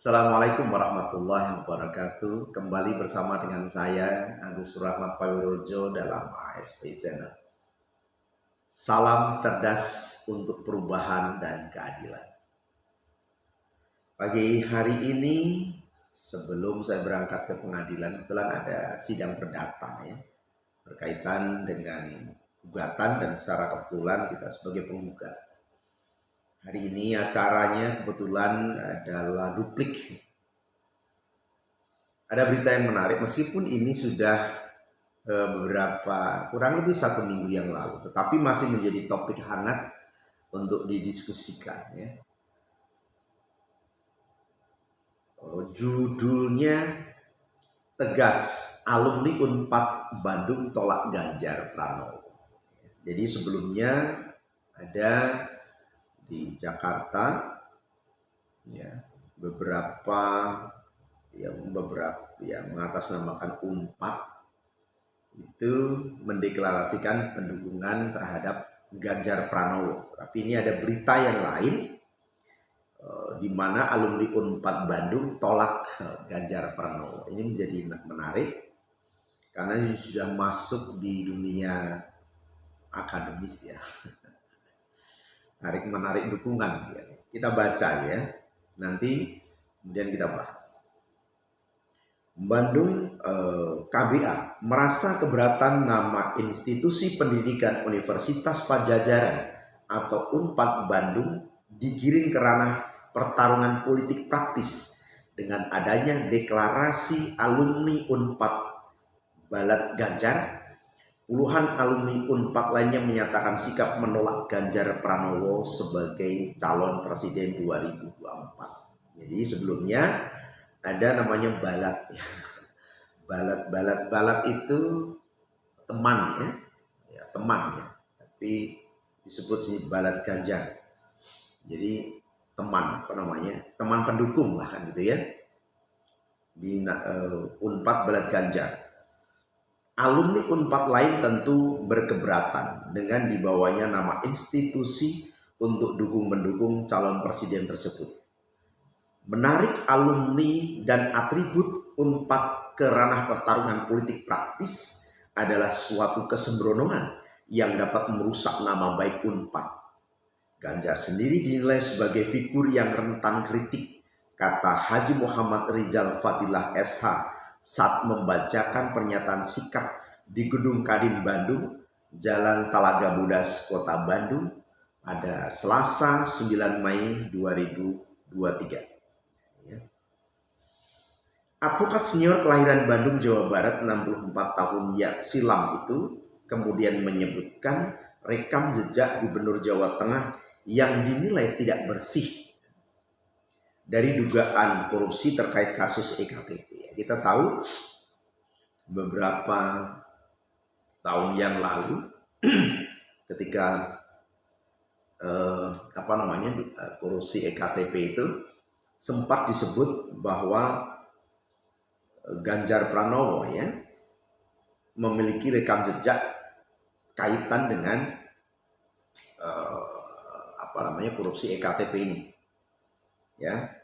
Assalamualaikum warahmatullahi wabarakatuh. Kembali bersama dengan saya Agus Rahmat Pawiruljo dalam ASP Channel. Salam cerdas untuk perubahan dan keadilan. Pagi hari ini sebelum saya berangkat ke pengadilan, kebetulan ada sidang perdata ya, berkaitan dengan gugatan dan secara kebetulan kita sebagai penggugat. Hari ini acaranya kebetulan adalah duplik. Ada berita yang menarik meskipun ini sudah kurang lebih 1 minggu yang lalu, tetapi masih menjadi topik hangat untuk didiskusikan ya. Judulnya tegas, alumni Unpad Bandung tolak Ganjar Pranowo. Jadi sebelumnya ada di Jakarta ya beberapa yang mengatasnamakan Unpad itu mendeklarasikan pendukungan terhadap Ganjar Pranowo. Tapi ini ada berita yang lain di mana alumni Unpad Bandung tolak Ganjar Pranowo. Ini menjadi menarik karena ini sudah masuk di dunia akademis ya. Menarik dukungan ya. Kita baca ya, nanti kemudian kita bahas. Bandung KBA merasa keberatan nama institusi pendidikan Universitas Padjadjaran atau Unpad Bandung digiring ke ranah pertarungan politik praktis dengan adanya deklarasi alumni Unpad Balat Ganjar. Puluhan alumni Unpad lainnya menyatakan sikap menolak Ganjar Pranowo sebagai calon presiden 2024. Jadi sebelumnya ada namanya Balat ya. Balat itu teman ya, teman ya. Tapi disebut sini Balat Ganjar. Jadi teman teman pendukung lah kan gitu ya. Di Unpad Balat Ganjar. Alumni Unpad lain tentu berkeberatan dengan dibawanya nama institusi untuk mendukung calon presiden tersebut. Menarik alumni dan atribut Unpad ke ranah pertarungan politik praktis adalah suatu kesembronoan yang dapat merusak nama baik Unpad. Ganjar sendiri dinilai sebagai figur yang rentan kritik, kata Haji Muhammad Rizal Fadilah SH saat membacakan pernyataan sikap di Gedung Kadin Bandung, Jalan Talaga Bodas, Kota Bandung pada Selasa 9 Mei 2023. Ya. Advokat senior kelahiran Bandung, Jawa Barat 64 tahun silam itu kemudian menyebutkan rekam jejak Gubernur Jawa Tengah yang dinilai tidak bersih dari dugaan korupsi terkait kasus EKTP. Kita tahu beberapa tahun yang lalu ketika korupsi EKTP itu sempat disebut bahwa Ganjar Pranowo ya memiliki rekam jejak kaitan dengan korupsi EKTP ini ya.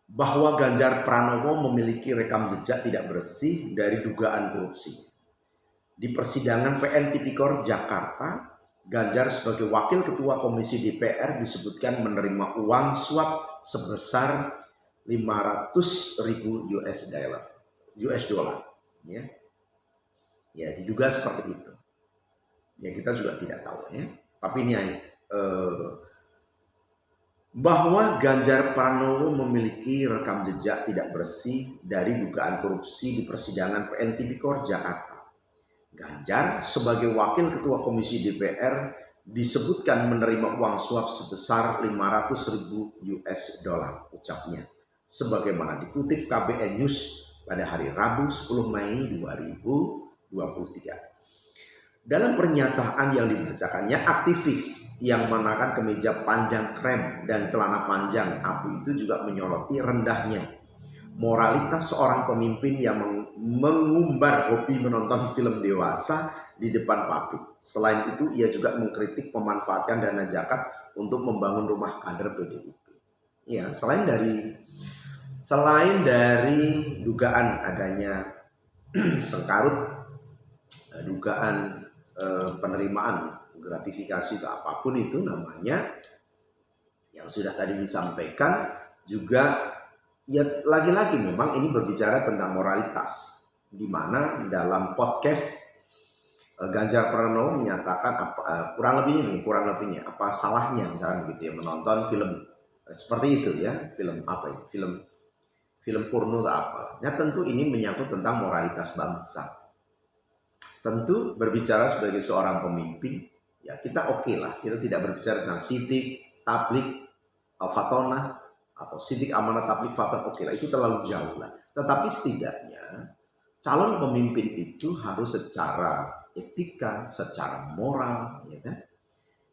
Bahwa Ganjar Pranowo memiliki rekam jejak tidak bersih dari dugaan korupsi. Di persidangan PN Tipikor Jakarta, Ganjar sebagai wakil ketua komisi DPR disebutkan menerima uang suap sebesar 500.000 US dollar. Ya. Ya, diduga seperti itu. Ya, kita juga tidak tahu ya. Tapi ini bahwa Ganjar Pranowo memiliki rekam jejak tidak bersih dari dugaan korupsi di persidangan PN Tipikor Jakarta. Ganjar sebagai wakil ketua komisi DPR disebutkan menerima uang suap sebesar 500.000 US dollar ucapnya. Sebagaimana dikutip KBN News pada hari Rabu 10 Mei 2023. Dalam pernyataan yang dibacakannya, aktivis yang mengenakan kemeja panjang krem dan celana panjang abu itu juga menyoroti rendahnya moralitas seorang pemimpin yang mengumbar hobi menonton film dewasa di depan publik. Selain itu, ia juga mengkritik memanfaatkan dana zakat untuk membangun rumah kader PDIP. Ya, selain dari Selain dari dugaan adanya sengkarut, dugaan penerimaan gratifikasi atau apapun itu namanya, yang sudah tadi disampaikan juga, ya lagi-lagi memang ini berbicara tentang moralitas, di mana dalam podcast Ganjar Pranowo menyatakan kurang lebihnya apa salahnya misalkan begitu ya menonton film seperti itu ya, film apa itu, film porno atau apa. Nah tentu ini menyangkut tentang moralitas bangsa. Tentu berbicara sebagai seorang pemimpin, ya kita oke lah, kita tidak berbicara tentang sidik, tablik, fatonah, atau sidik amanat tablik faton, oke lah, itu terlalu jauh lah. Tetapi setidaknya calon pemimpin itu harus secara etika, secara moral, ya kan,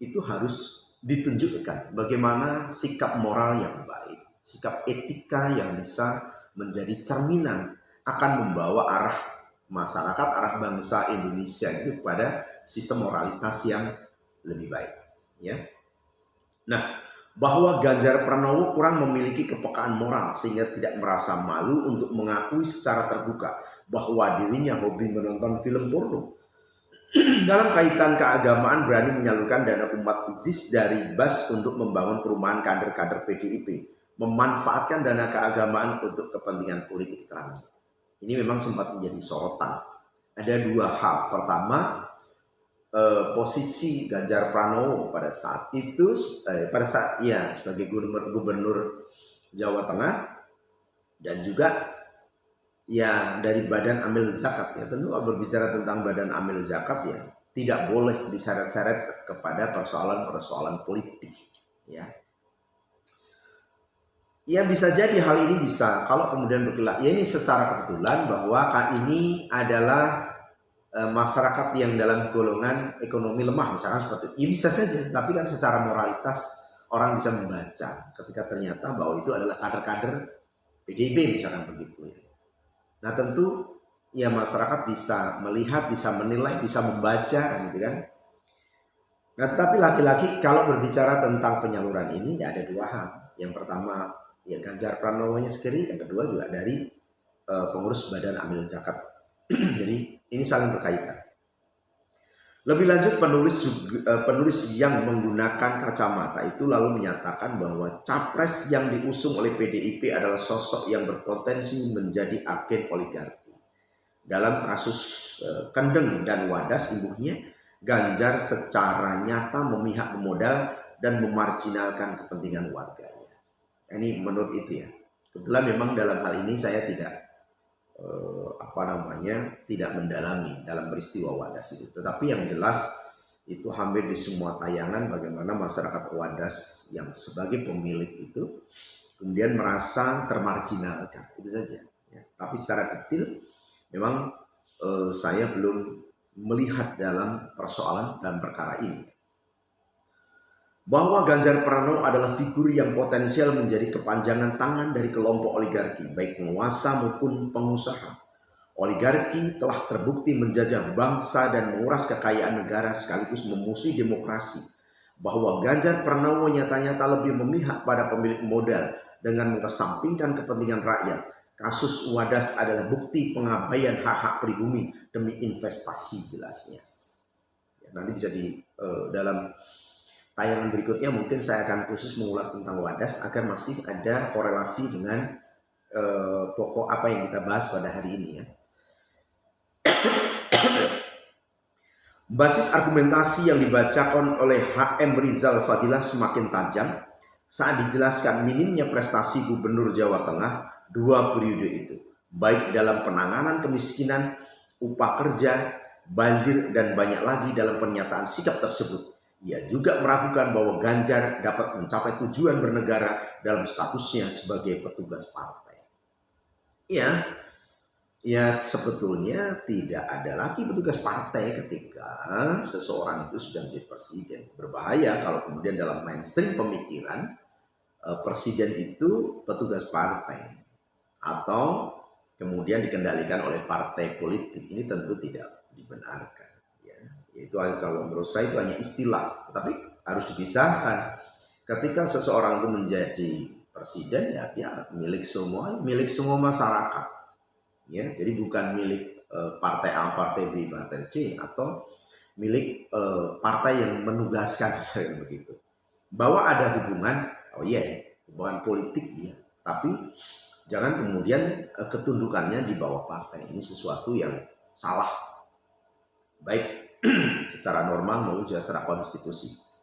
itu harus ditunjukkan bagaimana sikap moral yang baik, sikap etika yang bisa menjadi cerminan akan membawa arah masyarakat, arah bangsa Indonesia itu kepada sistem moralitas yang lebih baik. Ya. Nah, bahwa Ganjar Pranowo kurang memiliki kepekaan moral sehingga tidak merasa malu untuk mengakui secara terbuka bahwa dirinya hobi menonton film porno. Dalam kaitan keagamaan berani menyalurkan dana umat ISIS dari BAS untuk membangun perumahan kader-kader PDIP, memanfaatkan dana keagamaan untuk kepentingan politik terangnya. Ini memang sempat menjadi sorotan. Ada dua hal. Pertama, posisi Ganjar Pranowo pada saat itu, sebagai gubernur Jawa Tengah, dan juga ya dari Badan Amil Zakat, ya tentu kalau berbicara tentang Badan Amil Zakat ya tidak boleh diseret-seret kepada persoalan-persoalan politik, ya. Ya bisa jadi hal ini bisa kalau kemudian berkilah. Ya ini secara kebetulan bahwa ini adalah masyarakat yang dalam golongan ekonomi lemah misalkan seperti itu. Ya bisa saja, tapi kan secara moralitas orang bisa membaca ketika ternyata bahwa itu adalah kader-kader PDIP misalkan begitu ya. Nah tentu ya masyarakat bisa melihat, bisa menilai, bisa membaca gitu kan. Nah tetapi lagi-lagi kalau berbicara tentang penyaluran ini ya ada dua hal. Yang pertama ya Ganjar Pranowo-nya sendiri, yang kedua juga dari pengurus Badan Amil Zakat. Jadi ini saling berkaitan. Lebih lanjut penulis yang menggunakan kacamata itu lalu menyatakan bahwa capres yang diusung oleh PDIP adalah sosok yang berpotensi menjadi agen oligarki. Dalam kasus Kendeng dan Wadas ibunya, Ganjar secara nyata memihak pemodal dan memarginalkan kepentingan warganya. Ini menurut itu ya. Kebetulan memang dalam hal ini saya tidak tidak mendalami dalam peristiwa Wadas itu. Tetapi yang jelas itu hampir di semua tayangan bagaimana masyarakat Wadas yang sebagai pemilik itu kemudian merasa termarginalkan, itu saja. Ya. Tapi secara detail memang saya belum melihat dalam persoalan dan perkara ini. Bahwa Ganjar Pranowo adalah figur yang potensial menjadi kepanjangan tangan dari kelompok oligarki, baik penguasa maupun pengusaha. Oligarki telah terbukti menjajah bangsa dan menguras kekayaan negara sekaligus memusuhi demokrasi. Bahwa Ganjar Pranowo nyata-nyata lebih memihak pada pemilik modal dengan mengesampingkan kepentingan rakyat. Kasus Wadas adalah bukti pengabaian hak-hak pribumi demi investasi jelasnya. Ya, nanti bisa dalam tayangan berikutnya mungkin saya akan khusus mengulas tentang Wadas agar masih ada korelasi dengan pokok apa yang kita bahas pada hari ini ya. Basis argumentasi yang dibacakan oleh HM Rizal Fadilah semakin tajam saat dijelaskan minimnya prestasi Gubernur Jawa Tengah 2 periode itu, baik dalam penanganan kemiskinan, upah kerja, banjir, dan banyak lagi dalam pernyataan sikap tersebut. Ia juga meragukan bahwa Ganjar dapat mencapai tujuan bernegara dalam statusnya sebagai petugas partai. Ya sebetulnya tidak ada lagi petugas partai ketika seseorang itu sudah menjadi presiden. Berbahaya kalau kemudian dalam mainstream pemikiran presiden itu petugas partai atau kemudian dikendalikan oleh partai politik. Ini tentu tidak dibenarkan. Ya. Itu kalau menurut saya itu hanya istilah, tetapi harus dipisahkan. Ketika seseorang itu menjadi presiden ya dia milik semua masyarakat. Ya, jadi bukan milik partai A, partai B, partai C, atau milik partai yang menugaskan saya begitu. Bahwa ada hubungan, oh iya, hubungan politik iya, tapi jangan kemudian ketundukannya di bawah partai. Ini sesuatu yang salah, baik secara normal maupun juga secara konstitusi.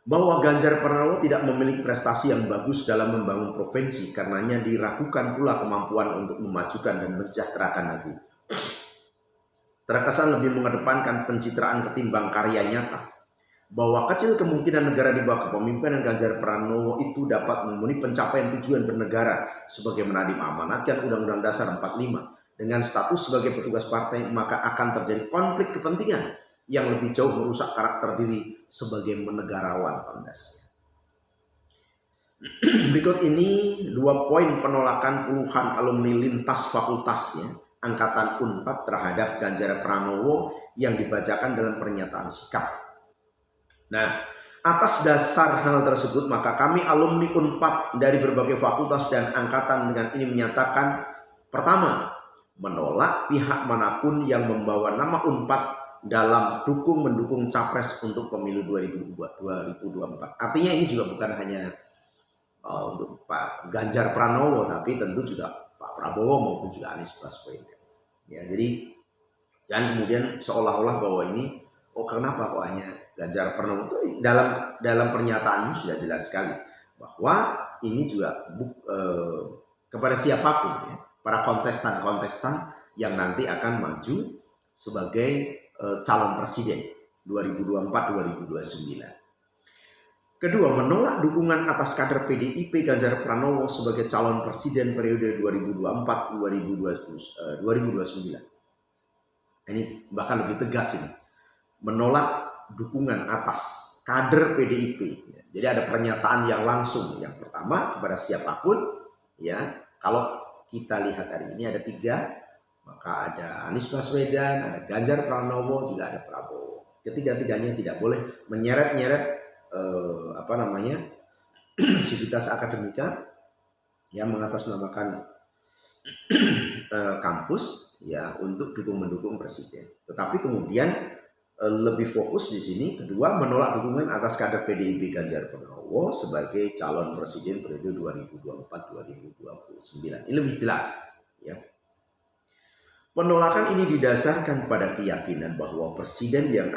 Bahwa Ganjar Pranowo tidak memiliki prestasi yang bagus dalam membangun provinsi, karenanya diragukan pula kemampuan untuk memajukan dan mensejahterakan negeri. Terkesan lebih mengedepankan pencitraan ketimbang karya nyata. Bahwa kecil kemungkinan negara di bawah kepemimpinan Ganjar Pranowo itu dapat memenuhi pencapaian tujuan bernegara sebagaimana diamanatkan Undang-Undang Dasar 45. Dengan status sebagai petugas partai, maka akan terjadi konflik kepentingan yang lebih jauh merusak karakter diri sebagai menegarawan tandasnya. Berikut ini 2 poin penolakan puluhan alumni lintas fakultasnya Angkatan Unpad terhadap Ganjar Pranowo yang dibacakan dalam pernyataan sikap. Nah, atas dasar hal tersebut maka kami alumni Unpad dari berbagai fakultas dan angkatan dengan ini menyatakan, pertama, menolak pihak manapun yang membawa nama Unpad dalam mendukung capres untuk pemilu 2024. Artinya ini juga bukan hanya untuk Pak Ganjar Pranowo, tapi tentu juga Pak Prabowo maupun juga Anies Baswedan. Ya, jadi jangan kemudian seolah-olah bahwa ini, oh kenapa kok hanya Ganjar Pranowo? Itu dalam pernyataannya sudah jelas sekali bahwa ini juga kepada siapapun ya, para kontestan yang nanti akan maju sebagai calon presiden 2024-2029. Kedua, menolak dukungan atas kader PDIP Ganjar Pranowo sebagai calon presiden periode 2024-2029. Ini bahkan lebih tegas ini. Menolak dukungan atas kader PDIP. Jadi ada pernyataan yang langsung. Yang pertama kepada siapapun, ya. Kalau kita lihat hari ini ada 3. Maka ada Anies Baswedan, ada Ganjar Pranowo, juga ada Prabowo. Ketiga-tiganya tidak boleh menyeret-nyeret sivitas akademika yang mengatasnamakan kampus ya untuk mendukung presiden. Tetapi kemudian lebih fokus di sini, kedua, menolak dukungan atas kader PDIP Ganjar Pranowo sebagai calon presiden periode 2024-2029. Ini lebih jelas ya. Penolakan ini didasarkan pada keyakinan bahwa presiden yang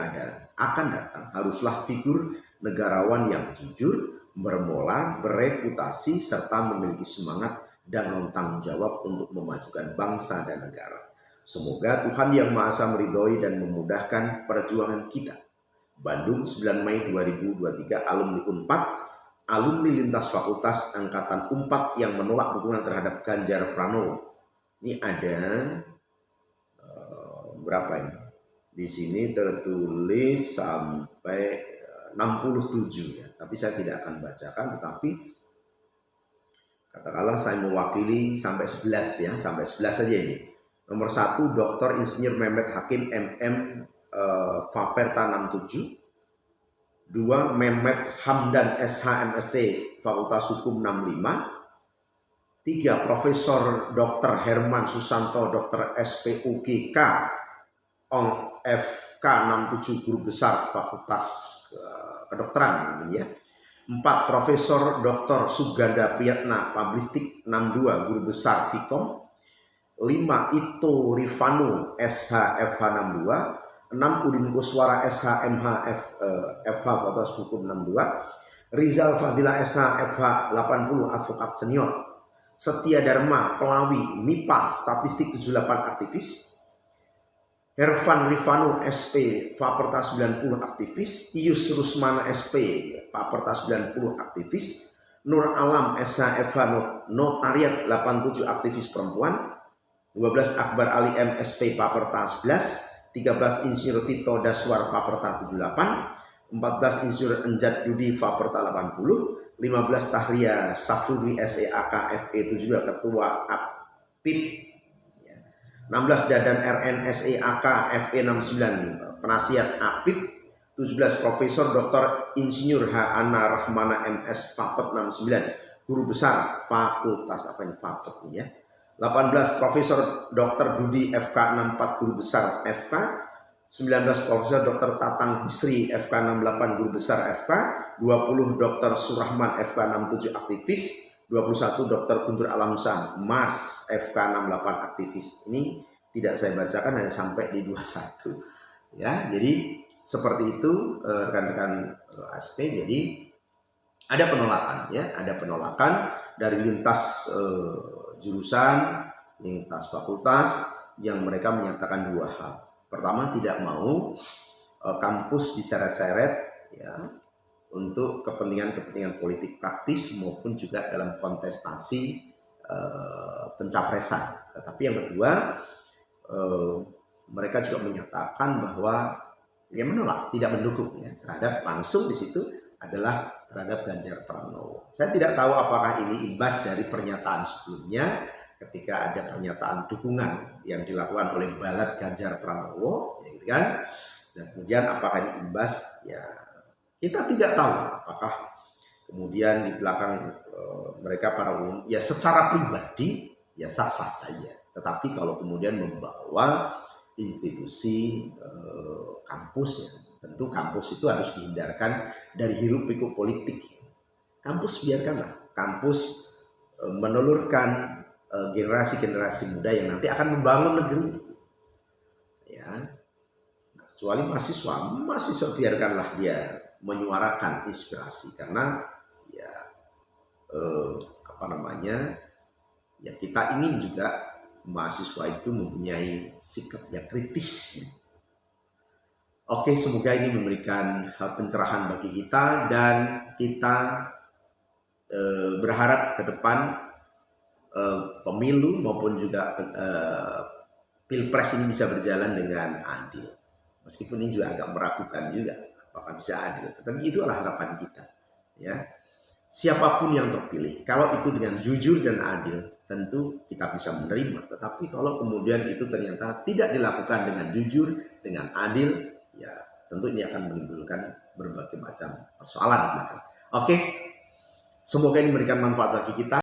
akan datang haruslah figur negarawan yang jujur, bermoral, bereputasi, serta memiliki semangat dan tanggung jawab untuk memajukan bangsa dan negara. Semoga Tuhan Yang Maha Esa meridhoi dan memudahkan perjuangan kita. Bandung, 9 Mei 2023, alumni Unpad, alumni lintas fakultas Angkatan Unpad yang menolak dukungan terhadap Ganjar Pranowo. Ini ada berapa ini? Di sini tertulis sampai 67 ya. Tapi saya tidak akan bacakan, tetapi katakanlah saya mewakili sampai 11 ya, sampai 11 saja ini. Nomor 1 Dr. Insinyur Mehmet Hakim MM Faperta 67. 2 Mehmet Hamdan SH MSc Fakultas Hukum 65. 3 Profesor Dr. Herman Susanto Dr. SPUGK ONG FK 67 Guru Besar Fakultas Kedokteran ya. 4 Profesor Dr. Suganda Priyatna Publistik 62 Guru Besar Fikom. 5 Ito Rifanu SH FH 62. 6 Udin Kuswara SH MH FH Fakultas Hukum 62. Rizal Fadila SH FH 80 Advokat Senior. Setia Dharma Pelawi MIPA Statistik 78 aktivis. Hervan Rifanu SP Faperta 90 aktivis. Ius Rusmana SP Faperta 90 aktivis. Nur Alam SH FH Notariat 87 aktivis perempuan. 12 Akbar Ali MSP Faperta 11. 13 Insinyur Tito Daswar Faperta 78. 14 Insinyur Enjat Yudi Faperta 80. 15 Tahlia Safrudi SEAK FE itu juga Ketua APIP. 16 Dadan RN SEAK FE 69 Penasihat APIP. 17 Profesor Dr. Insinyur H. Ana Rahmana MS Fapet 69 guru besar fakultas apa ini fakultas ya. 18 Profesor Dr. Dudi FK 64 guru besar FK, 19 Profesor Dr. Tatang Bisri FK 68 guru besar FK, 20 Dr. Surahman FK 67 aktivis, 21 Dr. Guntur Alamsan Mars FK 68 aktivis. Ini tidak saya bacakan, hanya sampai di 21 ya. Jadi seperti itu rekan-rekan ASP. Jadi ada penolakan ya, ada penolakan dari lintas jurusan, lintas fakultas yang mereka menyatakan dua hal. Pertama, tidak mau kampus diseret-seret ya untuk kepentingan-kepentingan politik praktis maupun juga dalam kontestasi pencapresan. Tetapi yang kedua, mereka juga menyatakan bahwa dia menolak, tidak mendukung ya terhadap langsung di situ adalah terhadap Ganjar Pranowo. Saya tidak tahu apakah ini imbas dari pernyataan sebelumnya ketika ada pernyataan dukungan yang dilakukan oleh Balat Ganjar Pranowo, ya gitu kan? Dan kemudian apakah ini imbas? Ya kita tidak tahu apakah kemudian di belakang mereka para umum ya secara pribadi ya sah-sah saja. Tetapi kalau kemudian membawa institusi kampus ya, tentu kampus itu harus dihindarkan dari hiruk pikuk politik. Kampus biarkanlah, kampus menelurkan generasi-generasi muda yang nanti akan membangun negeri. Ya, nah, kecuali mahasiswa biarkanlah dia menyuarakan inspirasi karena ya ya kita ingin juga mahasiswa itu mempunyai sikap yang kritis. Oke, semoga ini memberikan pencerahan bagi kita dan kita berharap ke depan pemilu maupun juga pilpres ini bisa berjalan dengan adil. Meskipun ini juga agak meragukan juga apakah bisa adil, tetapi itu adalah harapan kita. Ya, siapapun yang terpilih, kalau itu dengan jujur dan adil, tentu kita bisa menerima. Tetapi kalau kemudian itu ternyata tidak dilakukan dengan jujur, dengan adil, ya tentu ini akan menimbulkan berbagai macam persoalan di belakang. Oke, semoga ini memberikan manfaat bagi kita.